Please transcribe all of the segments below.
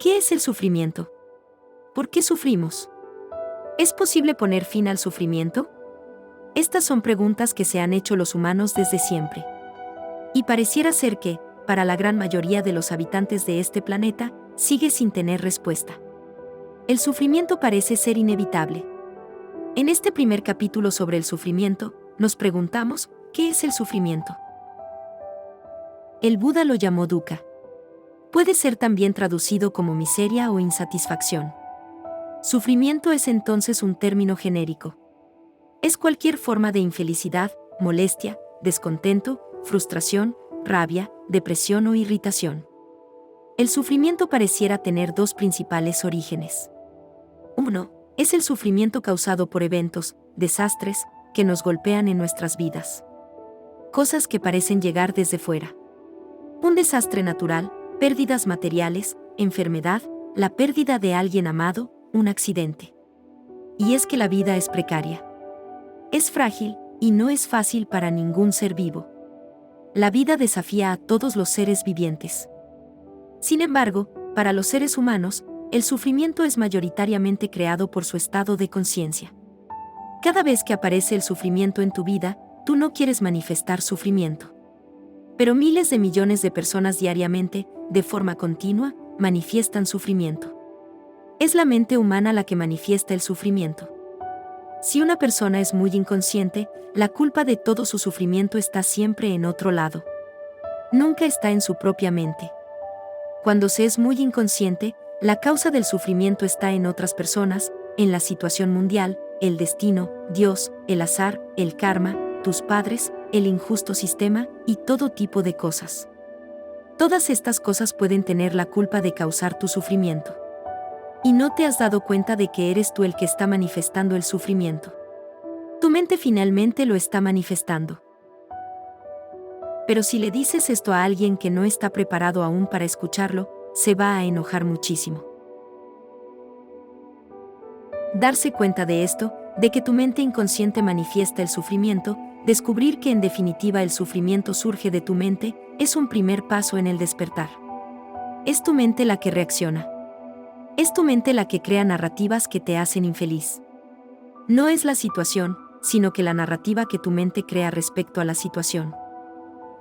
¿Qué es el sufrimiento? ¿Por qué sufrimos? ¿Es posible poner fin al sufrimiento? Estas son preguntas que se han hecho los humanos desde siempre. Y pareciera ser que, para la gran mayoría de los habitantes de este planeta, sigue sin tener respuesta. El sufrimiento parece ser inevitable. En este primer capítulo sobre el sufrimiento, nos preguntamos, ¿qué es el sufrimiento? El Buda lo llamó dukkha. Puede ser también traducido como miseria o insatisfacción. Sufrimiento es entonces un término genérico. Es cualquier forma de infelicidad, molestia, descontento, frustración, rabia, depresión o irritación. El sufrimiento pareciera tener dos principales orígenes. 1. Es el sufrimiento causado por eventos, desastres, que nos golpean en nuestras vidas. Cosas que parecen llegar desde fuera. Un desastre natural, pérdidas materiales, enfermedad, la pérdida de alguien amado, un accidente. Y es que la vida es precaria. Es frágil, y no es fácil para ningún ser vivo. La vida desafía a todos los seres vivientes. Sin embargo, para los seres humanos, el sufrimiento es mayoritariamente creado por su estado de conciencia. Cada vez que aparece el sufrimiento en tu vida, tú no quieres manifestar sufrimiento. Pero miles de millones de personas diariamente, de forma continua, manifiestan sufrimiento. Es la mente humana la que manifiesta el sufrimiento. Si una persona es muy inconsciente, la culpa de todo su sufrimiento está siempre en otro lado. Nunca está en su propia mente. Cuando se es muy inconsciente, la causa del sufrimiento está en otras personas, en la situación mundial, el destino, Dios, el azar, el karma, tus padres, el injusto sistema y todo tipo de cosas. Todas estas cosas pueden tener la culpa de causar tu sufrimiento. Y no te has dado cuenta de que eres tú el que está manifestando el sufrimiento. Tu mente finalmente lo está manifestando. Pero si le dices esto a alguien que no está preparado aún para escucharlo, se va a enojar muchísimo. Darse cuenta de esto, de que tu mente inconsciente manifiesta el sufrimiento, descubrir que en definitiva el sufrimiento surge de tu mente, es un primer paso en el despertar. Es tu mente la que reacciona. Es tu mente la que crea narrativas que te hacen infeliz. No es la situación, sino que la narrativa que tu mente crea respecto a la situación.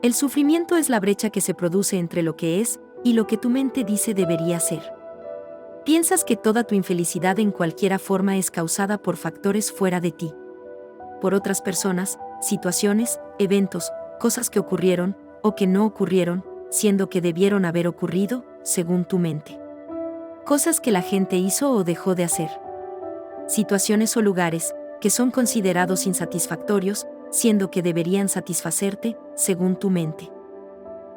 El sufrimiento es la brecha que se produce entre lo que es y lo que tu mente dice debería ser. Piensas que toda tu infelicidad en cualquier forma es causada por factores fuera de ti. Por otras personas, situaciones, eventos, cosas que ocurrieron o que no ocurrieron, siendo que debieron haber ocurrido, según tu mente. Cosas que la gente hizo o dejó de hacer. Situaciones o lugares que son considerados insatisfactorios, siendo que deberían satisfacerte, según tu mente.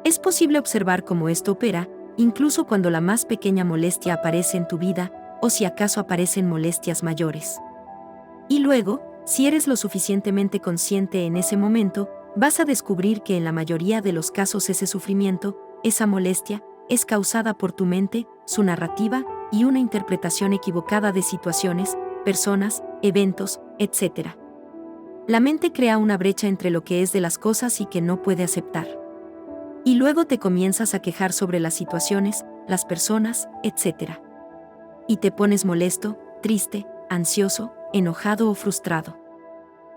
Es posible observar cómo esto opera, incluso cuando la más pequeña molestia aparece en tu vida, o si acaso aparecen molestias mayores. Y luego, si eres lo suficientemente consciente en ese momento, vas a descubrir que en la mayoría de los casos ese sufrimiento, esa molestia, es causada por tu mente, su narrativa, y una interpretación equivocada de situaciones, personas, eventos, etc. La mente crea una brecha entre lo que es de las cosas y que no puede aceptar. Y luego te comienzas a quejar sobre las situaciones, las personas, etc. Y te pones molesto, triste, ansioso, enojado o frustrado.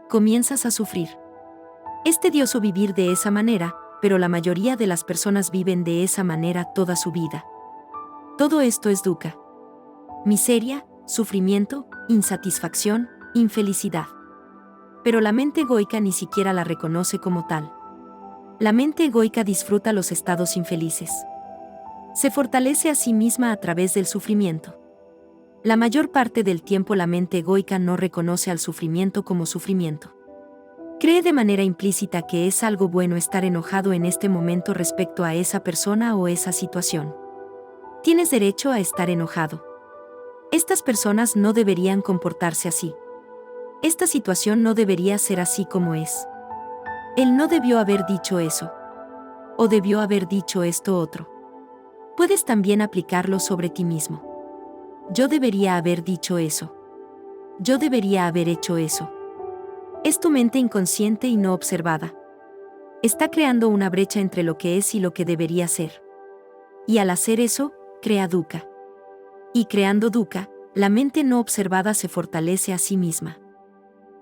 Comienzas a sufrir. Es tedioso vivir de esa manera, pero la mayoría de las personas viven de esa manera toda su vida. Todo esto es dukkha. Miseria, sufrimiento, insatisfacción, infelicidad. Pero la mente egoica ni siquiera la reconoce como tal. La mente egoica disfruta los estados infelices. Se fortalece a sí misma a través del sufrimiento. La mayor parte del tiempo la mente egoica no reconoce al sufrimiento como sufrimiento. Cree de manera implícita que es algo bueno estar enojado en este momento respecto a esa persona o esa situación. Tienes derecho a estar enojado. Estas personas no deberían comportarse así. Esta situación no debería ser así como es. Él no debió haber dicho eso. O debió haber dicho esto otro. Puedes también aplicarlo sobre ti mismo. Yo debería haber dicho eso. Yo debería haber hecho eso. Es tu mente inconsciente y no observada. Está creando una brecha entre lo que es y lo que debería ser. Y al hacer eso, crea dukkha. Y creando dukkha, la mente no observada se fortalece a sí misma.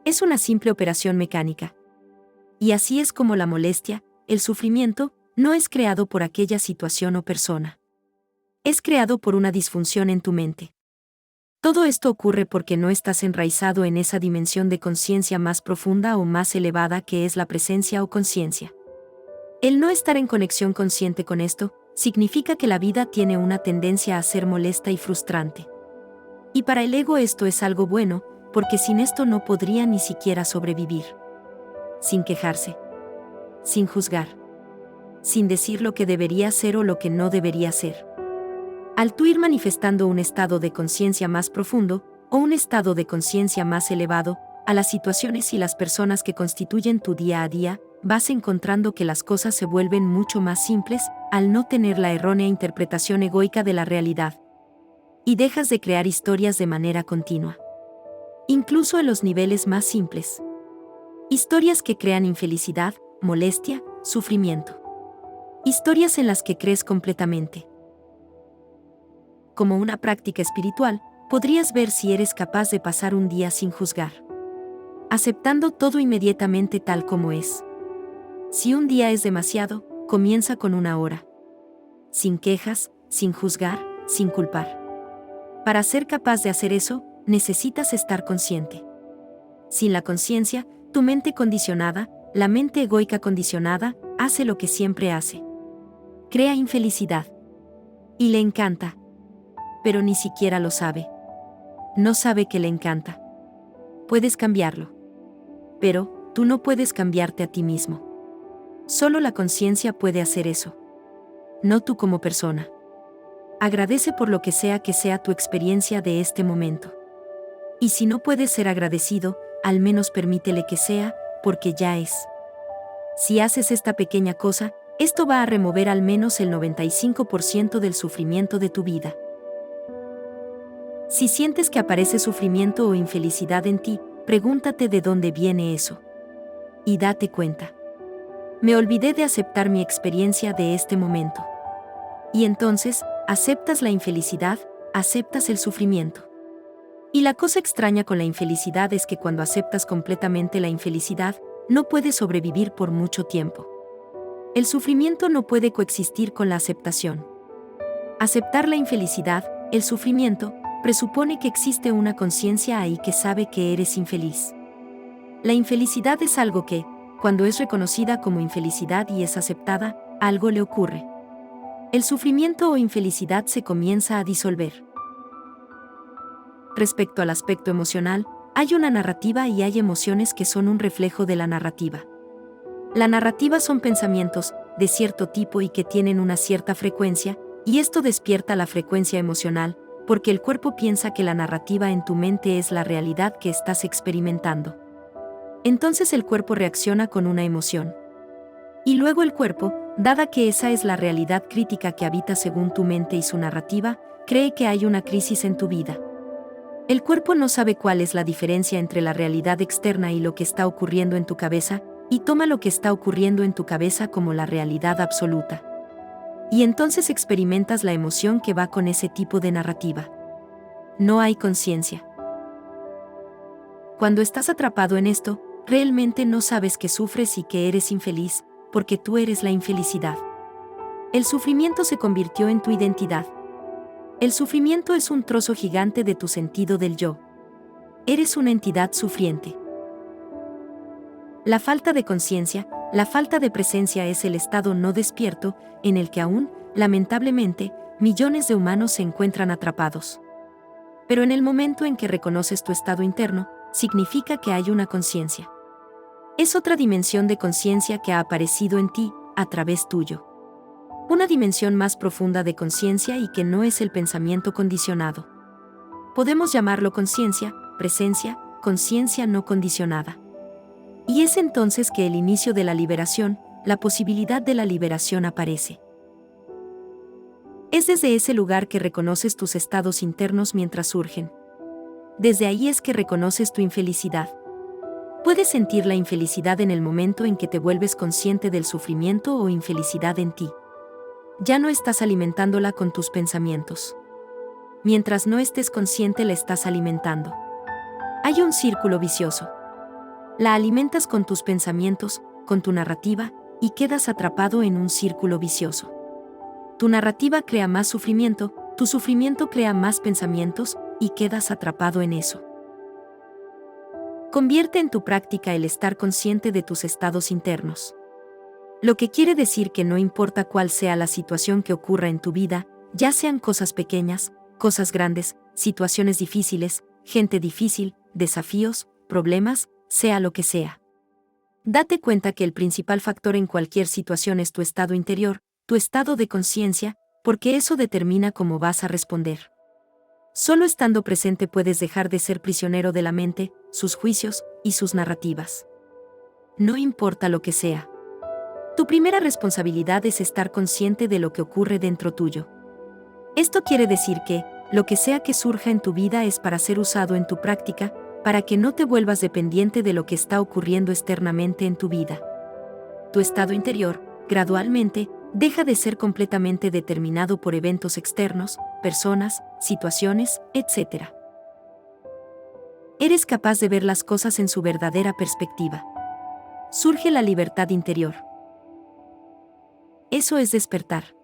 Es una simple operación mecánica. Y así es como la molestia, el sufrimiento, no es creado por aquella situación o persona. Es creado por una disfunción en tu mente. Todo esto ocurre porque no estás enraizado en esa dimensión de conciencia más profunda o más elevada que es la presencia o conciencia. El no estar en conexión consciente con esto, significa que la vida tiene una tendencia a ser molesta y frustrante. Y para el ego esto es algo bueno, porque sin esto no podría ni siquiera sobrevivir. Sin quejarse. Sin juzgar. Sin decir lo que debería ser o lo que no debería ser. Al tú ir manifestando un estado de conciencia más profundo, o un estado de conciencia más elevado, a las situaciones y las personas que constituyen tu día a día, vas encontrando que las cosas se vuelven mucho más simples, al no tener la errónea interpretación egoica de la realidad. Y dejas de crear historias de manera continua. Incluso en los niveles más simples. Historias que crean infelicidad, molestia, sufrimiento. Historias en las que crees completamente. Como una práctica espiritual, podrías ver si eres capaz de pasar un día sin juzgar. Aceptando todo inmediatamente tal como es. Si un día es demasiado, comienza con una hora. Sin quejas, sin juzgar, sin culpar. Para ser capaz de hacer eso, necesitas estar consciente. Sin la conciencia, tu mente condicionada, la mente egoica condicionada, hace lo que siempre hace. Crea infelicidad. Y le encanta. Pero ni siquiera lo sabe. No sabe que le encanta. Puedes cambiarlo. Pero, tú no puedes cambiarte a ti mismo. Solo la conciencia puede hacer eso. No tú como persona. Agradece por lo que sea tu experiencia de este momento. Y si no puedes ser agradecido, al menos permítele que sea, porque ya es. Si haces esta pequeña cosa, esto va a remover al menos el 95% del sufrimiento de tu vida. Si sientes que aparece sufrimiento o infelicidad en ti, pregúntate de dónde viene eso. Y date cuenta. Me olvidé de aceptar mi experiencia de este momento. Y entonces, aceptas la infelicidad, aceptas el sufrimiento. Y la cosa extraña con la infelicidad es que cuando aceptas completamente la infelicidad, no puedes sobrevivir por mucho tiempo. El sufrimiento no puede coexistir con la aceptación. Aceptar la infelicidad, el sufrimiento, presupone que existe una conciencia ahí que sabe que eres infeliz. La infelicidad es algo que, cuando es reconocida como infelicidad y es aceptada, algo le ocurre. El sufrimiento o infelicidad se comienza a disolver. Respecto al aspecto emocional, hay una narrativa y hay emociones que son un reflejo de la narrativa. La narrativa son pensamientos, de cierto tipo y que tienen una cierta frecuencia, y esto despierta la frecuencia emocional, porque el cuerpo piensa que la narrativa en tu mente es la realidad que estás experimentando. Entonces el cuerpo reacciona con una emoción. Y luego el cuerpo, dada que esa es la realidad crítica que habita según tu mente y su narrativa, cree que hay una crisis en tu vida. El cuerpo no sabe cuál es la diferencia entre la realidad externa y lo que está ocurriendo en tu cabeza, y toma lo que está ocurriendo en tu cabeza como la realidad absoluta. Y entonces experimentas la emoción que va con ese tipo de narrativa. No hay conciencia. Cuando estás atrapado en esto, realmente no sabes que sufres y que eres infeliz, porque tú eres la infelicidad. El sufrimiento se convirtió en tu identidad. El sufrimiento es un trozo gigante de tu sentido del yo. Eres una entidad sufriente. La falta de conciencia, la falta de presencia es el estado no despierto, en el que aún, lamentablemente, millones de humanos se encuentran atrapados. Pero en el momento en que reconoces tu estado interno, significa que hay una conciencia. Es otra dimensión de conciencia que ha aparecido en ti, a través tuyo. Una dimensión más profunda de conciencia y que no es el pensamiento condicionado. Podemos llamarlo conciencia, presencia, conciencia no condicionada. Y es entonces que el inicio de la liberación, la posibilidad de la liberación aparece. Es desde ese lugar que reconoces tus estados internos mientras surgen. Desde ahí es que reconoces tu infelicidad. Puedes sentir la infelicidad en el momento en que te vuelves consciente del sufrimiento o infelicidad en ti. Ya no estás alimentándola con tus pensamientos. mientras no estés consciente la estás alimentando. Hay un círculo vicioso. La alimentas con tus pensamientos, con tu narrativa, y quedas atrapado en un círculo vicioso. Tu narrativa crea más sufrimiento, tu sufrimiento crea más pensamientos, y quedas atrapado en eso. Convierte en tu práctica el estar consciente de tus estados internos. Lo que quiere decir que no importa cuál sea la situación que ocurra en tu vida, ya sean cosas pequeñas, cosas grandes, situaciones difíciles, gente difícil, desafíos, problemas, sea lo que sea. Date cuenta que el principal factor en cualquier situación es tu estado interior, tu estado de conciencia, porque eso determina cómo vas a responder. Solo estando presente puedes dejar de ser prisionero de la mente, sus juicios y sus narrativas. No importa lo que sea. Tu primera responsabilidad es estar consciente de lo que ocurre dentro tuyo. Esto quiere decir que, lo que sea que surja en tu vida es para ser usado en tu práctica, para que no te vuelvas dependiente de lo que está ocurriendo externamente en tu vida. Tu estado interior, gradualmente, deja de ser completamente determinado por eventos externos, personas, situaciones, etc. Eres capaz de ver las cosas en su verdadera perspectiva. Surge la libertad interior. Eso es despertar.